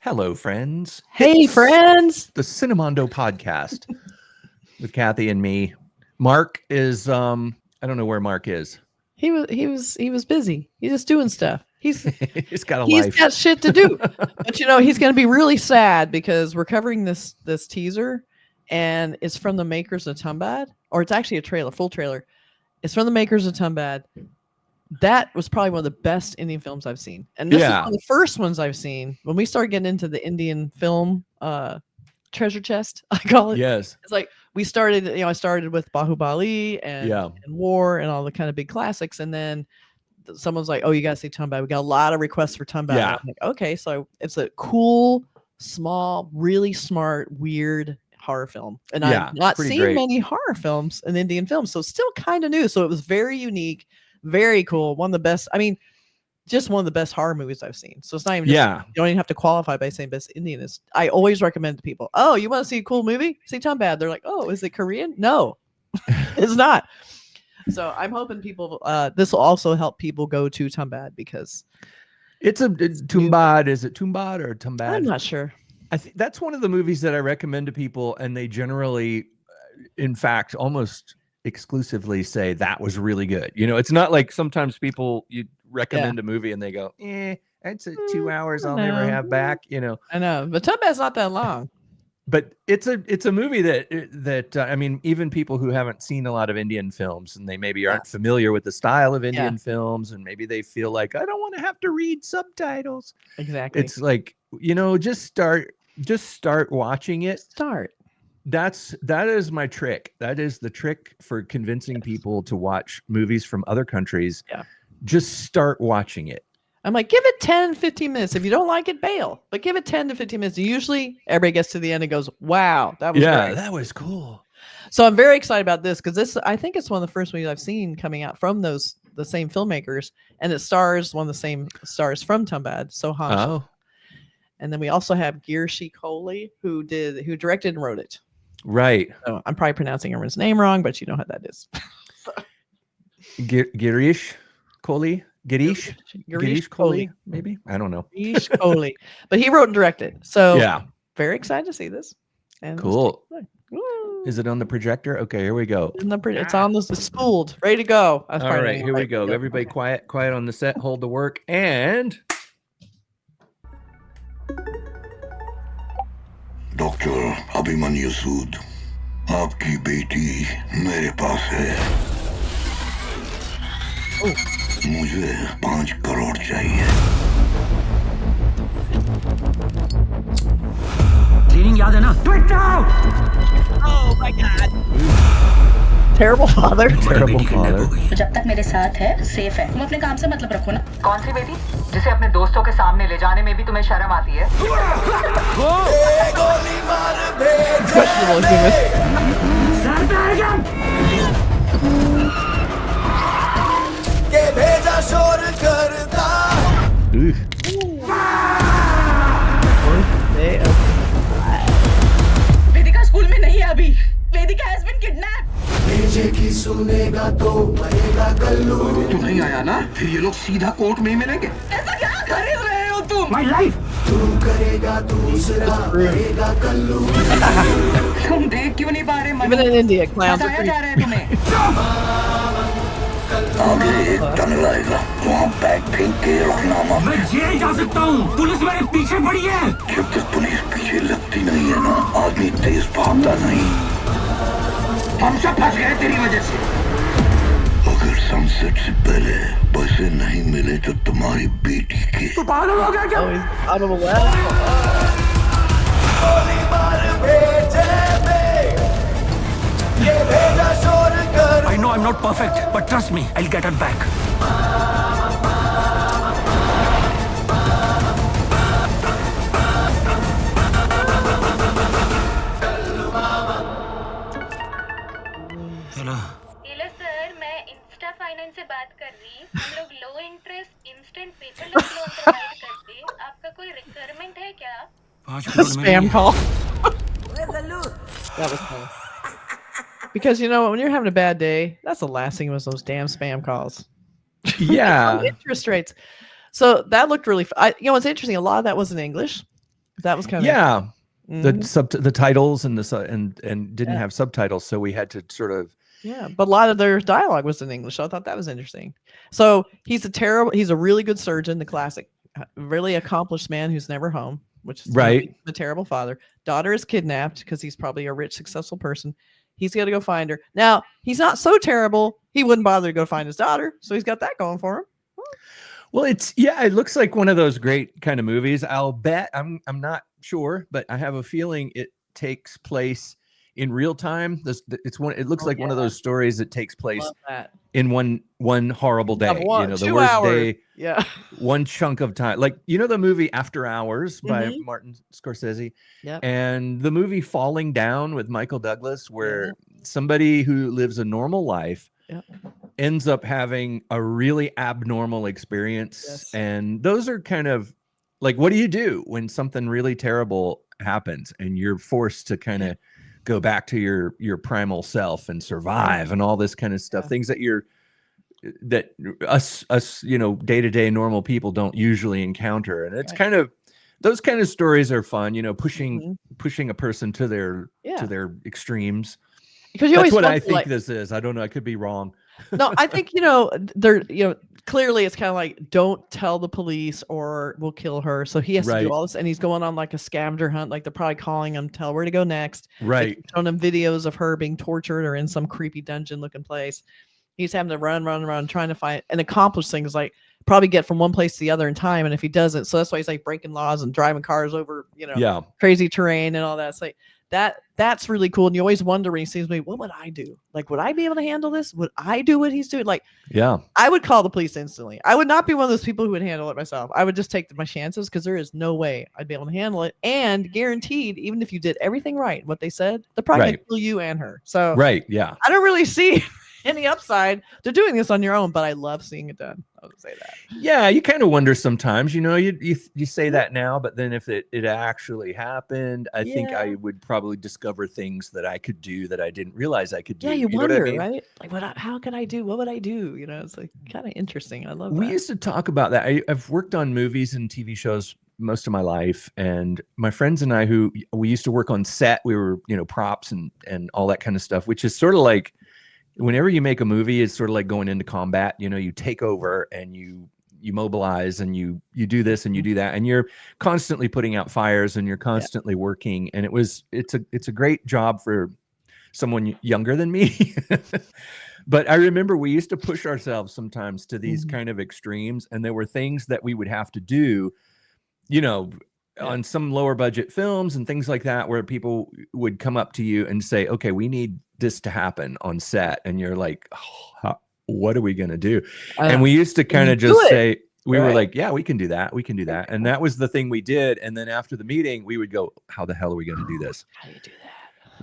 Hello, friends. Hey, friends. The Cinemondo podcast with Kathy and me. Mark is I don't know where Mark is. He was busy. He's just doing stuff. He's got a he's life. got shit to do. But he's going to be really sad because we're covering this teaser, and it's from the makers of Tumbad, or it's actually a full trailer. It's from the makers of Tumbad. That was probably one of the best Indian films I've seen. And this is one of the first ones I've seen. When we started getting into the Indian film treasure chest, I call it. Yes. It's like we started, I started with Bahubali and War and all the kind of big classics. And then someone's like, oh, you got to see Tumbad. We got a lot of requests for Tumbad. Yeah. I'm like, okay. So it's a cool, small, really smart, weird horror film. And I've not seen many horror films in Indian films. So it's still kind of new. So it was very unique. Very cool. One of the best. I mean, just one of the best horror movies I've seen. So it's not even you don't even have to qualify by saying best Indian. I always recommend to people, oh, you want to see a cool movie? See Tumbad. They're like, oh, is it Korean? No, it's not. So I'm hoping people, this will also help people go to Tumbad because it's Tumbad. Is it Tumbad or Tumbad? I'm not sure. I think that's one of the movies that I recommend to people, and they generally, in fact, almost exclusively say that was really good. It's not like sometimes people you recommend a movie and they go, it's 2 hours I'll never have back. I know, but Tumbad's not that long. But it's a movie that I mean, even people who haven't seen a lot of Indian films and they maybe aren't familiar with the style of Indian films, and maybe they feel like I don't want to have to read subtitles. Exactly. It's like, just start watching it. That is my trick. That is the trick for convincing people to watch movies from other countries. Yeah. Just start watching it. I'm like, give it 10, 15 minutes. If you don't like it, bail. But give it 10 to 15 minutes. Usually everybody gets to the end and goes, wow, that was great. That was cool. So I'm very excited about this because I think it's one of the first movies I've seen coming out from the same filmmakers. And it stars one of the same stars from Tumbad, Sohum Shah. And then we also have Girish Kohli, who directed and wrote it. Right. So I'm probably pronouncing everyone's name wrong, but you know how that is. Girish Kohli? Girish Kohli? Maybe? I don't know. Girish Kohli. But he wrote and directed. So very excited to see this. And cool. Is it on the projector? Okay, here we go. It's on the spooled. Ready to go. All right, here we go. Everybody quiet on the set. Hold the work. And... doctor Abhimanyu Sood, आपकी बेटी मेरे पास है। मुझे 5 करोड़ चाहिए। Cleaning याद है ना? Twit out! Oh my God. Terrible father. जब तक मेरे साथ है सेफ है। तुम अपने काम से मतलब रखो ना। कौन सी बेटी जिसे अपने दोस्तों के सामने ले जाने में भी तुम्हें शर्म आती है? वेदिका स्कूल में नहीं है अभी। वेदिका has been kidnapped. सुनेगा तो मरेगा कल्लू। तू नहीं आया ना, फिर ये लोग सीधा कोर्ट में ही मिलेंगे। ऐसा क्या कर रहे हो तुम? My life. तू करेगा दूसरा मरेगा कल्लू। तुम देख क्यों नहीं पा रहे? Even in India, clowns are जा रहे हैं तुम्हें। आगे एक टनल आएगा, वहाँ बैग फेंक के रखना मत। मैं जेल जा सकता हूँ। पुलिस मेरे पीछे पड़ी है। जब तक पुलिस पीछे लगती नहीं है ना, आदमी तेज भागता नहीं। हम सब फंस गए तेरी वजह से। अगर सनसेट से पहले पैसे नहीं मिले तो तुम्हारी बेटी के तू पागल हो गया क्या? Out of the well. I know I'm not perfect, but trust me, I'll get it back. Hello. Hello sir, मैं इंस्टा फाइनेंस से बात कर रही। हम लोग लो interest instant paperless loan provide करते हैं। आपका कोई रिक्वायरमेंट है क्या? Spam call. That was funny. Because when you're having a bad day, that's the last thing was those damn spam calls. Yeah. Interest rates. So that looked really what's interesting, a lot of that was in English. That was kind of the titles and and didn't have subtitles, so we had to sort of but a lot of their dialogue was in English. So I thought that was interesting. So he's a really good surgeon, the classic, really accomplished man who's never home, which is right. The terrible father. Daughter is kidnapped because he's probably a rich, successful person. He's got to go find her. Now he's not so terrible. He wouldn't bother to go find his daughter, so he's got that going for him. Well, it looks like one of those great kind of movies. I'll bet, I'm not sure, but I have a feeling it takes place in real time. It looks like one of those stories that takes place in one horrible day. The worst day. Yeah. One chunk of time. Like, the movie After Hours by Martin Scorsese. Yep. And the movie Falling Down with Michael Douglas, where somebody who lives a normal life ends up having a really abnormal experience. Yes. And those are kind of like, what do you do when something really terrible happens and you're forced to kind of go back to your primal self and survive and all this kind of stuff, things that us day-to-day normal people don't usually encounter. And it's kind of, those kind of stories are fun, pushing a person to their extremes. Because that's what I think this is. I don't know. I could be wrong. No, I think, clearly it's kind of like, don't tell the police or we'll kill her. So he has to do all this, and he's going on like a scavenger hunt. Like they're probably calling him, tell where to go next. Right. Showing him videos of her being tortured or in some creepy dungeon looking place. He's having to run, trying to find and accomplish things, like probably get from one place to the other in time. And if he doesn't, so that's why he's like breaking laws and driving cars over, crazy terrain and all that. It's like, that's really cool. And you always wonder when he sees me, what would I do? Like, would I be able to handle this? Would I do what he's doing? Like, I would call the police instantly. I would not be one of those people who would handle it myself. I would just take my chances because there is no way I'd be able to handle it. And guaranteed, even if you did everything right, what they said, they're probably going to kill you and her. So I don't really see any upside to doing this on your own, but I love seeing it done. I would say that. Yeah, you kind of wonder sometimes, you say that now, but then if it actually happened, I think I would probably discover things that I could do that I didn't realize I could do. Yeah, you wonder, right? Like, how could I do? What would I do? It's like kind of interesting. I love that. We used to talk about that. I've worked on movies and TV shows most of my life, and my friends and I, we used to work on set, we were, props and all that kind of stuff, which is sort of like, whenever you make a movie, it's sort of like going into combat. You take over and you mobilize and you do this and you do that, and you're constantly putting out fires and you're constantly working. And it's a great job for someone younger than me. But I remember we used to push ourselves sometimes to these kind of extremes, and there were things that we would have to do, on some lower budget films and things like that, where people would come up to you and say, okay, we need this to happen on set. And you're like, what are we going to do? And we used to kind of just say, we were like, yeah, we can do that. We can do that. And that was the thing we did. And then after the meeting, we would go, how the hell are we going to do this? How do you do that?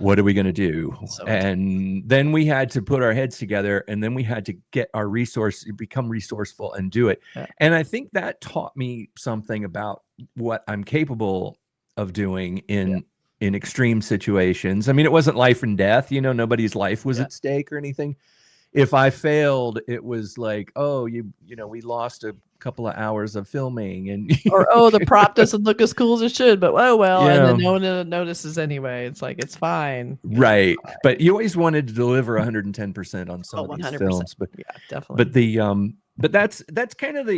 What are we going to do? And then we had to put our heads together, and then we had to get our become resourceful and do it. Yeah. And I think that taught me something about what I'm capable of doing in extreme situations. I mean, it wasn't life and death, nobody's life was at stake or anything. If I failed, it was like, we lost a couple of hours of filming, and or the prop doesn't look as cool as it should, but and then no one notices anyway. It's like, it's fine, right? It's fine. But you always wanted to deliver 110% on some of these films. But definitely. But that's kind of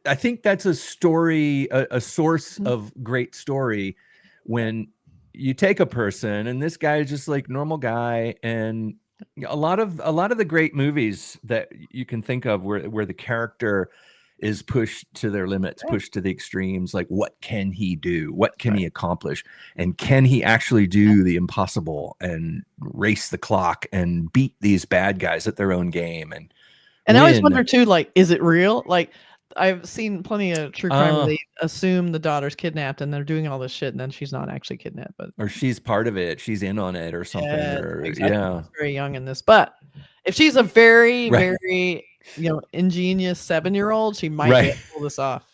I think that's a story, a source of great story, when you take a person, and this guy is just like normal guy, and a lot of the great movies that you can think of where the character is pushed to their limits, pushed to the extremes, like, what can he do? What can he accomplish? And can he actually do the impossible and race the clock and beat these bad guys at their own game? And I always wonder too, like, is it real? Like, I've seen plenty of true crime where they assume the daughter's kidnapped and they're doing all this shit, and then she's not actually kidnapped, or she's part of it, she's in on it or something. She's very young in this. But if she's a very very ingenious 7-year-old, she might be able to pull this off.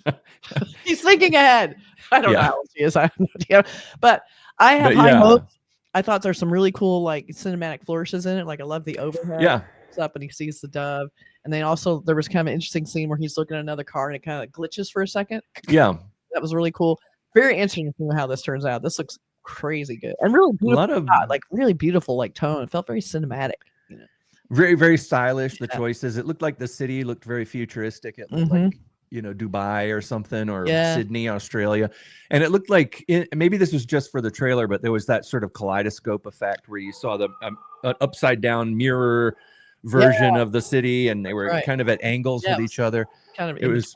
She's thinking ahead. I don't know how old she is. I have no idea. But I have high hopes. I thought there's some really cool like cinematic flourishes in it. Like, I love the overhead. Yeah. Up and he sees the dove, And then also there was kind of an interesting scene where he's looking at another car and it kind of glitches for a second. Yeah. That was really cool. Very interesting to see how this turns out. This looks crazy good and really beautiful. A lot of like really beautiful like tone. It felt very cinematic. You know? Very, very stylish. The choices. It looked like the city looked very futuristic. It looked like, you know, Dubai or something, or Sydney, Australia. And it looked like maybe this was just for the trailer, but there was that sort of kaleidoscope effect where you saw the an upside down mirror version of the city, and they were kind of at angles with each other. Kind of it was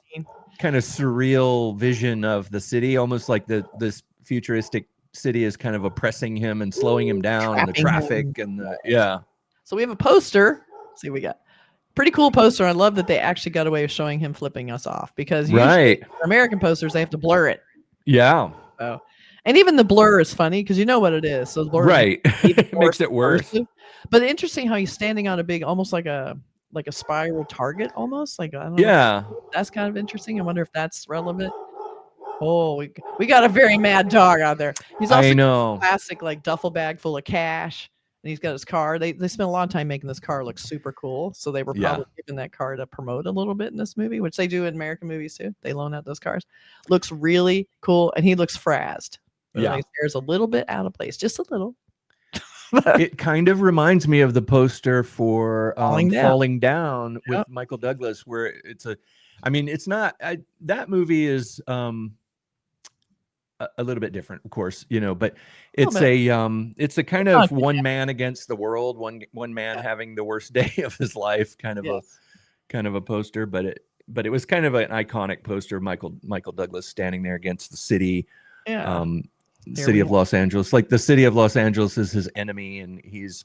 kind of surreal vision of the city, almost like this futuristic city is kind of oppressing him and slowing him down, and the traffic and the So we have a poster. Let's see, we got pretty cool poster. I love that they actually got away with showing him flipping us off, because usually American posters they have to blur it. Yeah. Oh, and even the blur is funny because you know what it is. So the blur it makes it worse. But interesting how he's standing on a big, almost like a spiral target, almost like I don't know. Yeah, that's kind of interesting. I wonder if that's relevant. Oh, we got a very mad dog out there. He's also got a classic like duffel bag full of cash. And he's got his car. They spent a lot of time making this car look super cool. So they were probably giving that car to promote a little bit in this movie, which they do in American movies too. They loan out those cars. Looks really cool. And he looks frazzed. Yeah. His hair's a little bit out of place, just a little. It kind of reminds me of the poster for Falling Down with Michael Douglas, where it's it's not, that movie is, a little bit different, of course, you know, but it's a kind of one man against the world, one man having the worst day of his life, kind of a poster, but it was kind of an iconic poster. Michael Douglas standing there against the city, city of Los Angeles. Like the city of Los Angeles is his enemy, and he's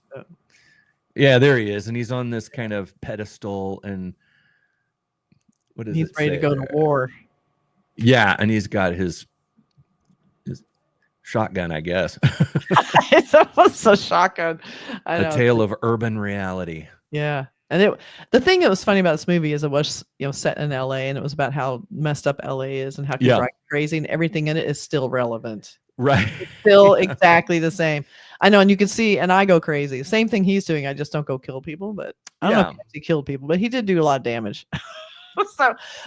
there he is, and he's on this kind of pedestal, and he's ready to go to war. Yeah, and he's got his shotgun, I guess. It's almost a shotgun. A tale of urban reality. Yeah. And the thing that was funny about this movie is it was, set in LA, and it was about how messed up LA is and how people are crazy, and everything in it is still relevant. Right. It's still exactly the same. I know, and you can see, and I go crazy. Same thing he's doing. I just don't go kill people, but I don't know if he killed people, but he did do a lot of damage.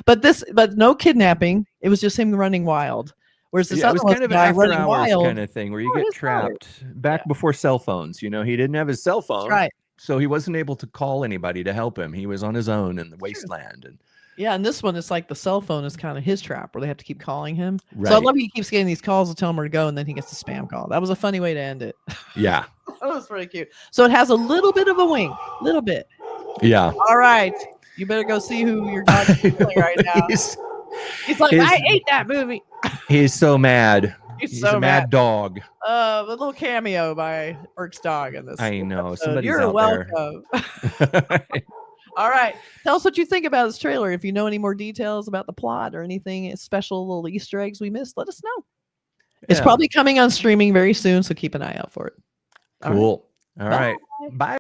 But no kidnapping. It was just him running wild. Whereas this it was kind of an after hours wild, kind of thing where you get trapped back before cell phones. You know, he didn't have his cell phone, so he wasn't able to call anybody to help him. He was on his own in the wasteland. And and this one, it's like the cell phone is kind of his trap, where they have to keep calling him. Right. So I love he keeps getting these calls to tell him where to go, and then he gets a spam call. That was a funny way to end it. Yeah, that was pretty cute. So it has a little bit of a wing, little bit. Yeah. All right, you better go see who your dog is killing right now. He's like, I ate that movie. He's so mad. He's so a mad dog. A little cameo by Burk's dog in this. I know. You're welcome. All right. Tell us what you think about this trailer. If you know any more details about the plot or anything special little Easter eggs we missed, let us know. It's probably coming on streaming very soon, so keep an eye out for it. Cool. All right. Bye.